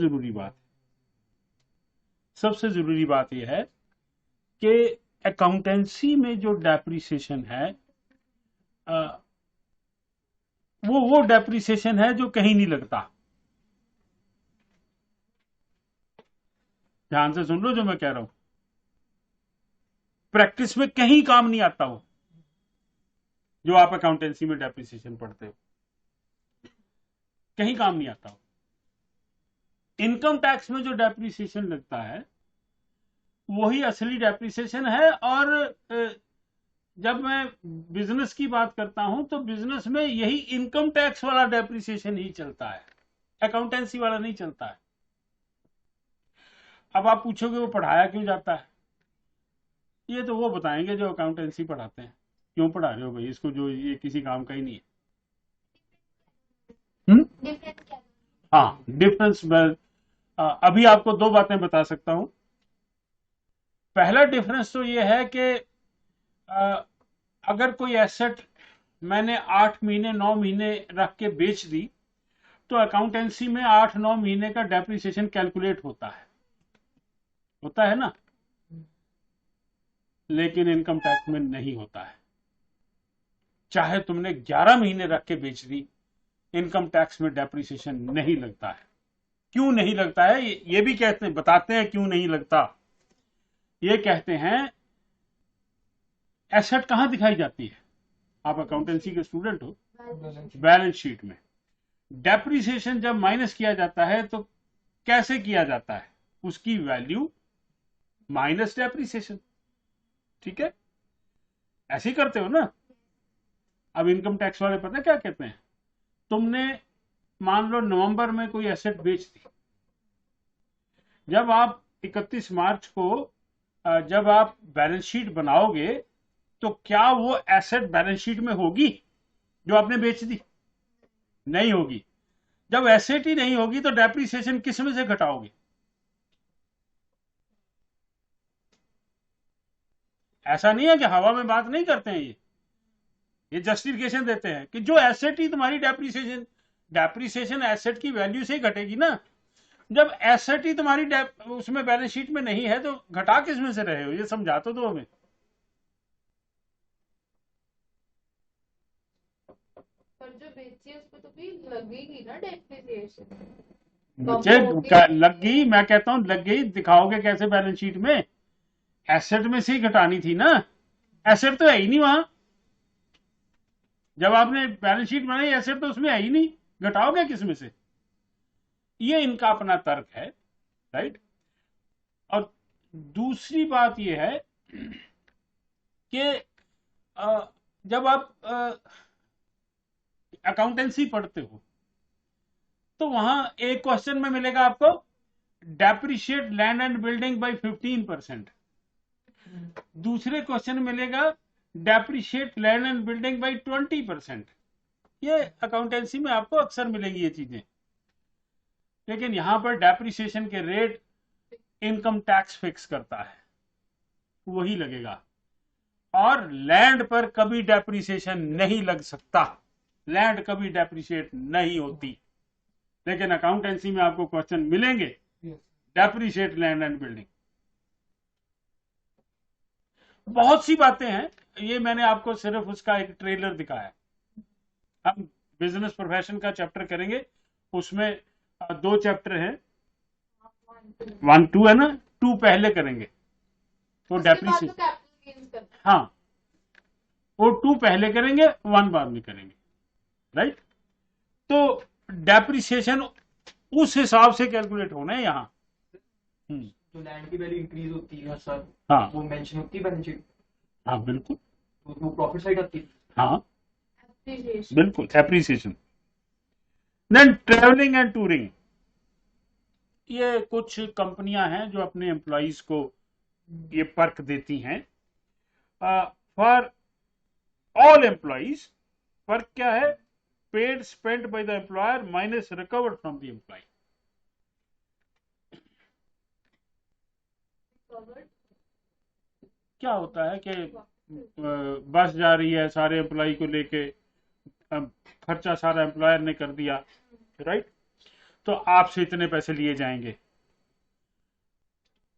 Speaker 2: जरूरी बात यह है कि अकाउंटेंसी में जो डेप्रिसिएशन है वो डेप्रिसिएशन है जो कहीं नहीं लगता। ध्यान से सुन लो जो मैं कह रहा हूं, प्रैक्टिस में कहीं काम नहीं आता हो जो आप अकाउंटेंसी में डेप्रिसिएशन पढ़ते हो, कहीं काम नहीं आता हो। इनकम टैक्स में जो डेप्रिसिएशन लगता है वही असली डेप्रिसिएशन है। और जब मैं बिजनेस की बात करता हूं तो बिजनेस में यही इनकम टैक्स वाला डेप्रिसिएशन ही चलता है, अकाउंटेंसी वाला नहीं चलता है। अब आप पूछोगे वो पढ़ाया क्यों जाता है, ये तो वो बताएंगे जो अकाउंटेंसी पढ़ाते हैं। क्यों पढ़ा रहे हो भाई इसको, जो ये किसी काम का ही नहीं है। हाँ, डिफरेंस मैं अभी आपको दो बातें बता सकता हूं। पहला डिफरेंस तो ये है कि अगर कोई एसेट मैंने 8 महीने 9 महीने रख के बेच दी तो अकाउंटेंसी में 8-9 महीने का डेप्रिसिएशन कैलकुलेट होता है ना, लेकिन इनकम टैक्स में नहीं होता है। चाहे तुमने 11 महीने रख के बेच दी, इनकम टैक्स में डेप्रिसिएशन नहीं लगता है। क्यों नहीं लगता है ये भी कहते हैं, बताते हैं क्यों नहीं लगता। ये कहते हैं एसेट कहां दिखाई जाती है, आप अकाउंटेंसी के स्टूडेंट हो, बैलेंस शीट में। डेप्रिसिएशन जब माइनस किया जाता है तो कैसे किया जाता है, उसकी वैल्यू माइनस डेप्रिसिएशन, ठीक है, ऐसे ही करते हो ना। अब इनकम टैक्स वाले पता क्या कहते हैं, तुमने मान लो नवंबर में कोई एसेट बेच दी, जब आप 31 मार्च को जब आप बैलेंस शीट बनाओगे तो क्या वो एसेट बैलेंस शीट में होगी जो आपने बेच दी? नहीं होगी। जब एसेट ही नहीं होगी तो डेप्रिसिएशन किस में से घटाओगे? ऐसा नहीं है कि हवा में बात नहीं करते हैं, ये जस्टिफिकेशन देते हैं कि जो एसेट ही तुम्हारी डेप्रिसिएशन एसेट की वैल्यू से ही घटेगी ना। जब एसेट ही तुम्हारी उसमें बैलेंस शीट में नहीं है तो घटा किस में से रहे हो, ये समझा तो दो हमें।
Speaker 1: पर जो बेची है उसको तो भी लगेगी ना डेप्रिसिएशन।
Speaker 2: मुझे लग गई, मैं कहता हूं लग गई, दिखाओगे कैसे बैलेंस शीट में? एसेट में से ही घटानी थी ना, एसेट तो है ही नहीं वहां। जब आपने बैलेंस शीट बनाई एसेट तो उसमें है ही नहीं, घटाओगे किस में से? ये इनका अपना तर्क है, राइट। और दूसरी बात यह है कि जब आप अकाउंटेंसी पढ़ते हो तो वहां एक क्वेश्चन में मिलेगा आपको depreciate land and building bye 15%, दूसरे क्वेश्चन में मिलेगा depreciate land and building bye 20%। ये अकाउंटेंसी में आपको अक्सर मिलेंगी ये चीजें, लेकिन यहां पर डेप्रिसिएशन के रेट इनकम टैक्स फिक्स करता है, वही लगेगा। और लैंड पर कभी डेप्रिसिएशन नहीं लग सकता, लैंड कभी डेप्रिशिएट नहीं होती, लेकिन अकाउंटेंसी में आपको क्वेश्चन मिलेंगे डेप्रिशिएट लैंड एंड बिल्डिंग। बहुत सी बातें हैं, ये मैंने आपको सिर्फ उसका एक ट्रेलर दिखाया। हम बिजनेस प्रोफेशन का चैप्टर करेंगे, उसमें 2 चैप्टर हैं, 1 2 है ना, 2 पहले करेंगे तो डेप्रिसिएशन, हाँ वो 2 पहले करेंगे 1 बाद में करेंगे, राइट। तो डेप्रिसिएशन उस हिसाब से कैलकुलेट होना है यहाँ।
Speaker 3: तो लैंड की वैल्यू इंक्रीज होती है सर,
Speaker 2: हाँ
Speaker 3: वो मेंशन होती है बैलेंस शीट,
Speaker 2: हाँ बिल्कुल,
Speaker 3: तो वो प्रॉफिट साइड आती है।
Speaker 2: हाँ बिल्कुल, appreciation. Then travelling and touring, ये कुछ कंपनियां हैं जो अपने एम्प्लॉइज को ये पर्क देती हैं। फॉर ऑल एम्प्लॉइज पर्क क्या है? Paid spent by the employer minus recovered from the employee. क्या होता है कि बस जा रही है सारे एम्प्लॉय को लेके, खर्चा सारा एम्प्लॉयर ने कर दिया, राइट, तो आपसे इतने पैसे लिए जाएंगे,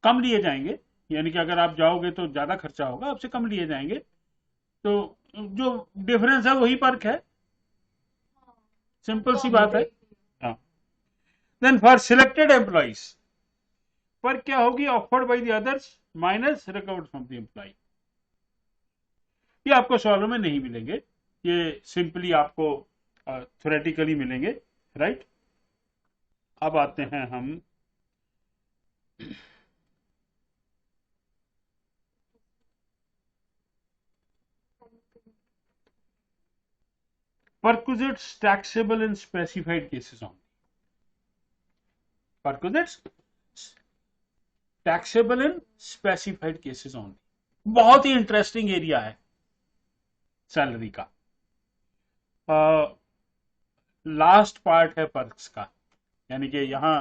Speaker 2: कम लिए जाएंगे, यानी कि अगर आप जाओगे तो ज्यादा खर्चा होगा, आपसे कम लिए जाएंगे, तो जो डिफरेंस है वही फर्क है, सिंपल सी बात है। देन फॉर सिलेक्टेड एम्प्लॉइज पर क्या होगी, offered by the others minus recovered from the employee. ये आपको सवालों में नहीं मिलेंगे, ये सिंपली आपको थ्योरेटिकली मिलेंगे, राइट। अब आते हैं हम perquisites taxable in specified cases only. Perquisites taxable in specified cases only. बहुत ही इंटरेस्टिंग एरिया है सैलरी का। लास्ट पार्ट है पर्क्स का, यानी कि यहाँ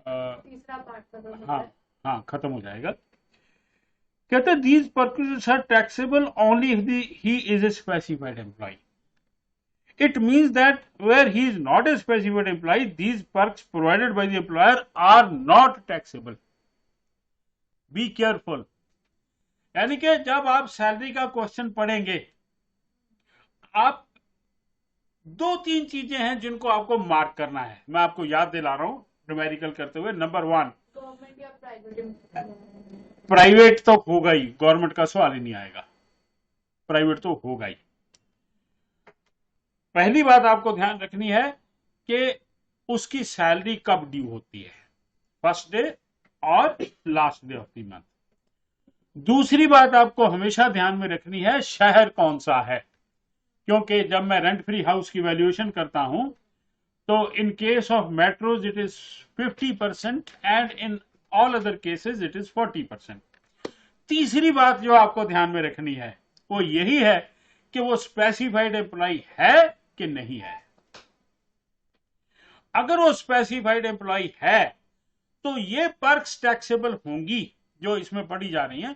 Speaker 1: तीसरा पार्ट
Speaker 2: हाँ खत्म हो जाएगा। कहते हैं these perquisites are taxable only if he is a specified employee. It means that where he is not a specified employee, these perks provided by the employer are not taxable. Be careful. यानी कि जब आप salary का question पढ़ेंगे, आप 2-3 चीजें हैं जिनको आपको मार्क करना है, मैं आपको याद दिला रहा हूं न्यूमेरिकल करते हुए। नंबर 1,
Speaker 1: गवर्नमेंट या प्राइवेट,
Speaker 2: प्राइवेट तो होगा ही, गवर्नमेंट का सवाल ही नहीं आएगा, प्राइवेट तो होगा ही। पहली बात आपको ध्यान रखनी है कि उसकी सैलरी कब ड्यू होती है, फर्स्ट डे और last day of the month. दूसरी बात आपको हमेशा ध्यान में रखनी है शहर कौन सा है, क्योंकि जब मैं रेंट फ्री हाउस की वैल्यूएशन करता हूं तो in case of metros it is 50% and in all other cases it is 40%। तीसरी बात जो आपको ध्यान में रखनी है वो यही है कि वो स्पेसिफाइड एम्प्लॉय है कि नहीं है। अगर वो स्पेसिफाइड एम्प्लॉय है तो ये पर्क्स टैक्सेबल होंगी जो इसमें पढ़ी जा रही हैं।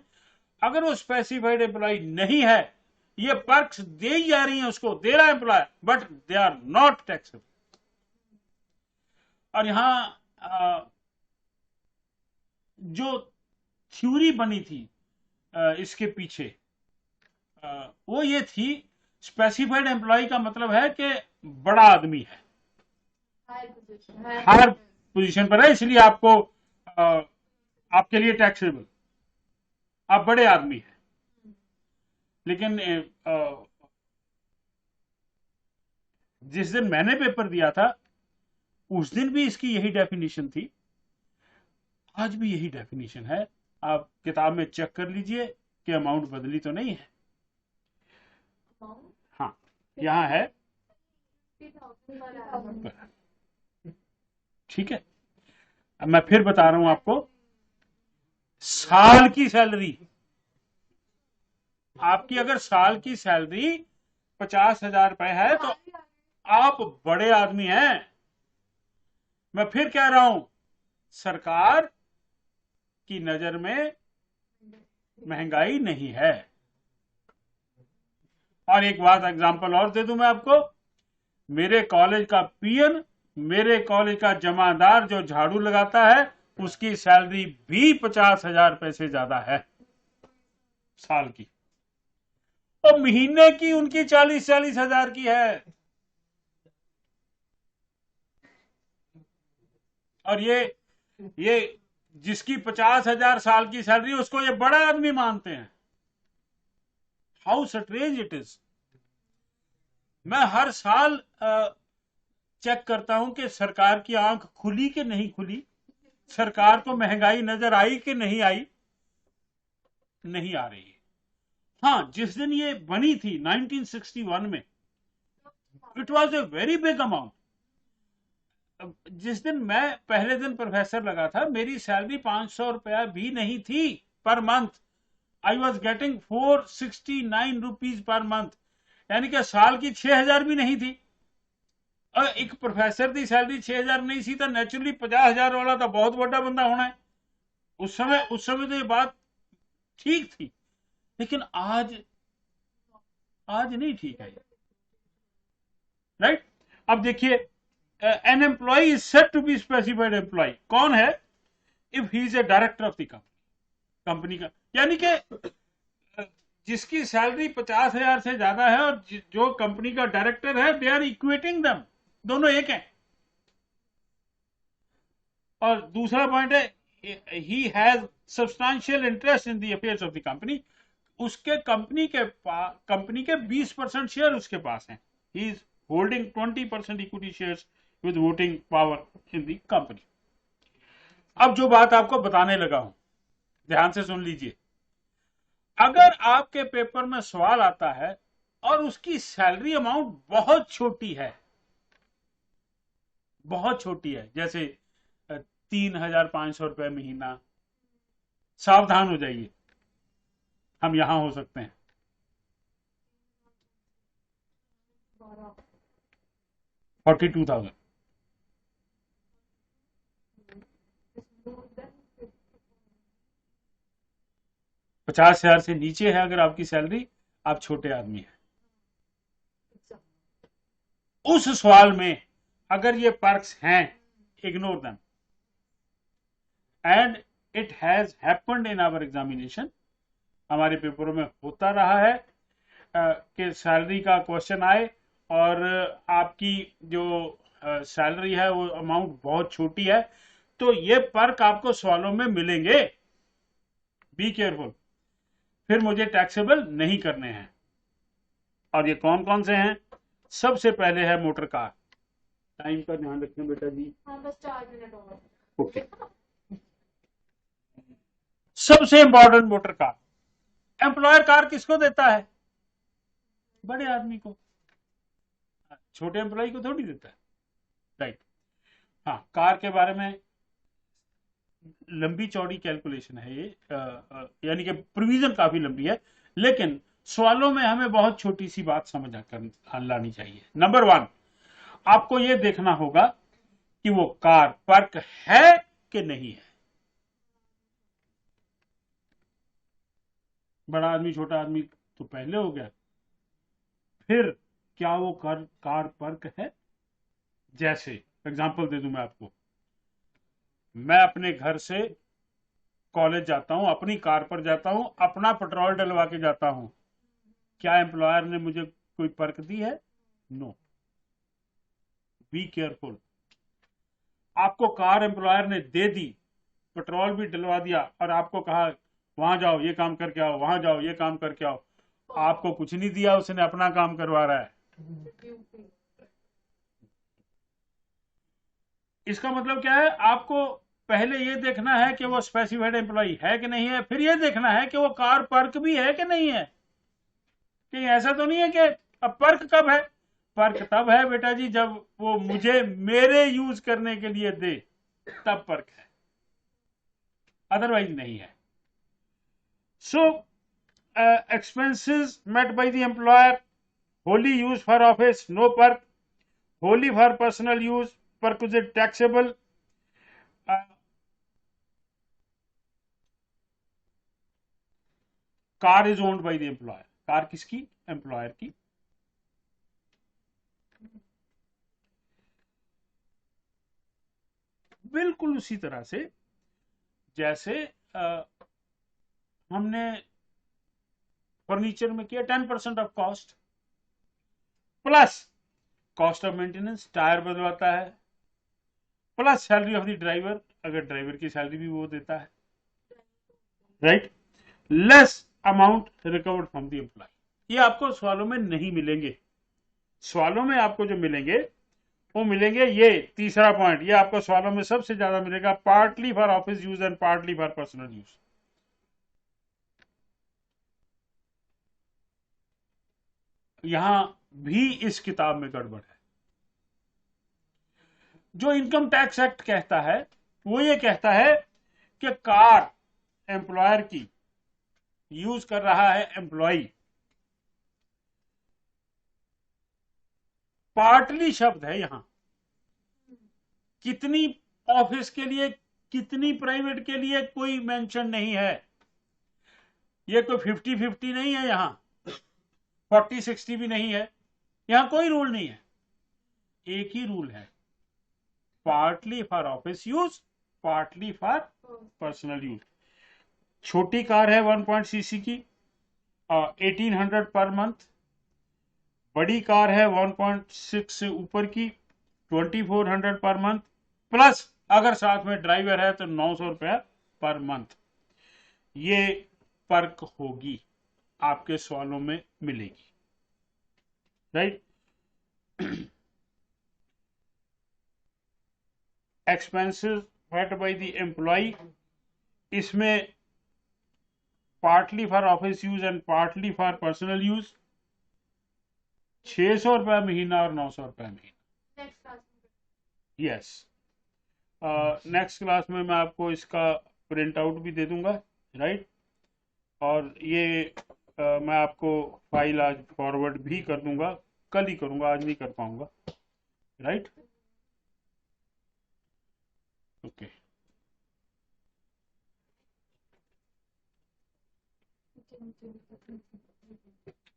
Speaker 2: अगर वो स्पेसिफाइड एम्प्लॉय नहीं है, ये पर्क्स दे ही जा रही हैं, उसको दे रहा है employee, but they are not taxable. और यहां जो थ्योरी बनी थी इसके पीछे, वो ये थी स्पेसिफाइड एम्प्लॉय का मतलब है कि बड़ा आदमी है, हायर पोजीशन पर है, इसलिए आपको आपके लिए टैक्सेबल, आप बड़े आदमी हैं। लेकिन जिस दिन मैंने पेपर दिया था उस दिन भी इसकी यही डेफिनेशन थी, आज भी यही डेफिनेशन है। आप किताब में चेक कर लीजिए कि अमाउंट बदली तो नहीं है। हाँ, यहां है, ठीक है। अब मैं फिर बता रहा हूं आपको, साल की सैलरी आपकी, अगर साल की सैलरी 50,000 रुपए है तो आप बड़े आदमी हैं। मैं फिर कह रहा हूं, सरकार की नजर में महंगाई नहीं है। और एक बात एग्जांपल और दे दूं मैं आपको, मेरे कॉलेज का पीएन, मेरे कॉलेज का जमादार जो झाड़ू लगाता है, उसकी सैलरी भी 50,000 रुपए से ज्यादा है साल की, और महीने की उनकी 40-40 हजार की है। और ये जिसकी 50,000 साल की सैलरी, उसको ये बड़ा आदमी मानते हैं। How strange it is. मैं हर साल चेक करता हूं कि सरकार की आंख खुली कि नहीं खुली, सरकार को महंगाई नजर आई कि नहीं आई। नहीं आ रही है। हाँ, जिस दिन ये बनी थी 1961 में, it was a very big amount. जिस दिन मैं पहले दिन प्रोफेसर लगा था, मेरी सैलरी 500 रुपया भी नहीं थी per month. I was getting 469 rupees per month, यानी कि साल की 6,000 भी नहीं थी। और एक प्रोफेसर की सैलरी 6,000 नहीं थी तो नेचुरली 50,000 वाला तो बहुत बड़ा बंदा होना है। उस समय तो ये बात ठीक थी। लेकिन आज नहीं ठीक है, राइट। अब देखिए, an employee is said to be specified employee कौन है? If he is a director of the company का, यानी कि जिसकी सैलरी 50,000 से ज्यादा है और जो कंपनी का डायरेक्टर है, दे आर इक्वेटिंग दम, दोनों एक हैं। और दूसरा पॉइंट है, he has substantial interest in the affairs of the company, उसके कंपनी के 20% शेयर उसके पास हैं। He is holding 20% equity shares with voting power in the company. अब जो बात आपको बताने लगा हूं, ध्यान से सुन लीजिए। अगर आपके पेपर में सवाल आता है और उसकी सैलरी अमाउंट बहुत छोटी है, जैसे 3,500 रुपए महीना, सावधान हो जाइए, हम यहां हो सकते हैं। 42,000। $50,000 से नीचे है अगर आपकी सैलरी, आप छोटे आदमी हैं। उस सवाल में अगर ये पर्क्स हैं, ignore them. And it has happened in our examination, हमारे पेपरों में होता रहा है कि सैलरी का क्वेश्चन आए और आपकी जो सैलरी है वो अमाउंट बहुत छोटी है, तो ये पर्क आपको सवालों में मिलेंगे। Be careful. फिर मुझे टैक्सेबल नहीं करने हैं। और ये कौन कौन से हैं? सबसे पहले है मोटर कार। टाइम का ध्यान रखें बेटा जी।
Speaker 1: हाँ, बस 4 मिनट और।
Speaker 2: ओके। सबसे important motor car. Employer car किसको देता है? बड़े आदमी को, छोटे एम्प्लॉय को थोड़ी देता है, राइट। हाँ, कार के बारे में लंबी चौड़ी कैलकुलेशन है ये, यानी कि प्रोविजन काफी लंबी है, लेकिन सवालों में हमें बहुत छोटी सी बात समझ आकर लानी चाहिए। नंबर 1, आपको यह देखना होगा कि वो कार पर्क है कि नहीं है। बड़ा आदमी छोटा आदमी तो पहले हो गया, फिर क्या वो कार पर्क है? जैसे एग्जांपल दे दूं मैं आपको, मैं अपने घर से कॉलेज जाता हूं, अपनी कार पर जाता हूं, अपना पेट्रोल डलवा के जाता हूं, क्या एम्प्लॉयर ने मुझे कोई पर्क दी है? नो। Be careful. आपको कार एम्प्लॉयर ने दे दी, पेट्रोल भी डलवा दिया और आपको कहा वहां जाओ ये काम करके आओ, वहां जाओ ये काम करके आओ, आपको कुछ नहीं दिया, उसने अपना काम करवा रहा है। इसका मतलब क्या है? आपको पहले ये देखना है कि वो स्पेसिफाइड एम्प्लॉय है कि नहीं है, फिर ये देखना है कि वो कार पर्क भी है कि नहीं है। कि ऐसा तो नहीं है कि अब पर्क कब है? पर्क तब है बेटा जी जब वो मुझे मेरे यूज करने के लिए दे, तब पर्क है, अदरवाइज नहीं है। सो expenses met by the employer, wholly used for office, no perk, wholly for personal use, perquisite taxable, car is owned by the employer, car किसकी? एम्प्लॉयर की। बिल्कुल उसी तरह से जैसे हमने फर्नीचर में किया 10% of cost plus cost of maintenance, tyre बदलवाता है, plus salary of the driver, अगर ड्राइवर की सैलरी भी वो देता है, right, less amount recovered from the employee. ये आपको सवालों में नहीं मिलेंगे। सवालों में आपको जो मिलेंगे वो मिलेंगे, ये तीसरा पॉइंट, ये आपको सवालों में सबसे ज्यादा मिलेगा, partly for office use and partly for personal use. यहां भी इस किताब में गड़बड़ है। जो इनकम टैक्स एक्ट कहता है वो ये कहता है कि कार एम्प्लॉयर की यूज कर रहा है एम्प्लॉय। पार्टली शब्द है यहां, कितनी ऑफिस के लिए कितनी प्राइवेट के लिए कोई मेंशन नहीं है। ये कोई 50-50 नहीं है, यहाँ 40-60 भी नहीं है, यहाँ कोई रूल नहीं है, एक ही रूल है, partly for office use, partly for personal use. छोटी कार है 1 सीसी की 1800 पर मंथ, बड़ी कार है 1.6 से ऊपर की 2400 पर मंथ, प्लस अगर साथ में ड्राइवर है तो 900 रुपया पर मंथ। ये पर्क होगी, आपके सवालों में मिलेगी, right. Expenses paid by the employee, इसमें partly for office use and partly for personal use 600 रुपया महीना और 900 रुपया महीना।
Speaker 1: नेक्स्ट क्लास में
Speaker 2: यस, नेक्स्ट क्लास में मैं आपको इसका प्रिंट आउट भी दे दूंगा, राइट। और ये मैं आपको फाइल आज फॉरवर्ड भी कर दूंगा, कल ही करूंगा, आज नहीं कर पाऊंगा, राइट। Okay
Speaker 1: Okay.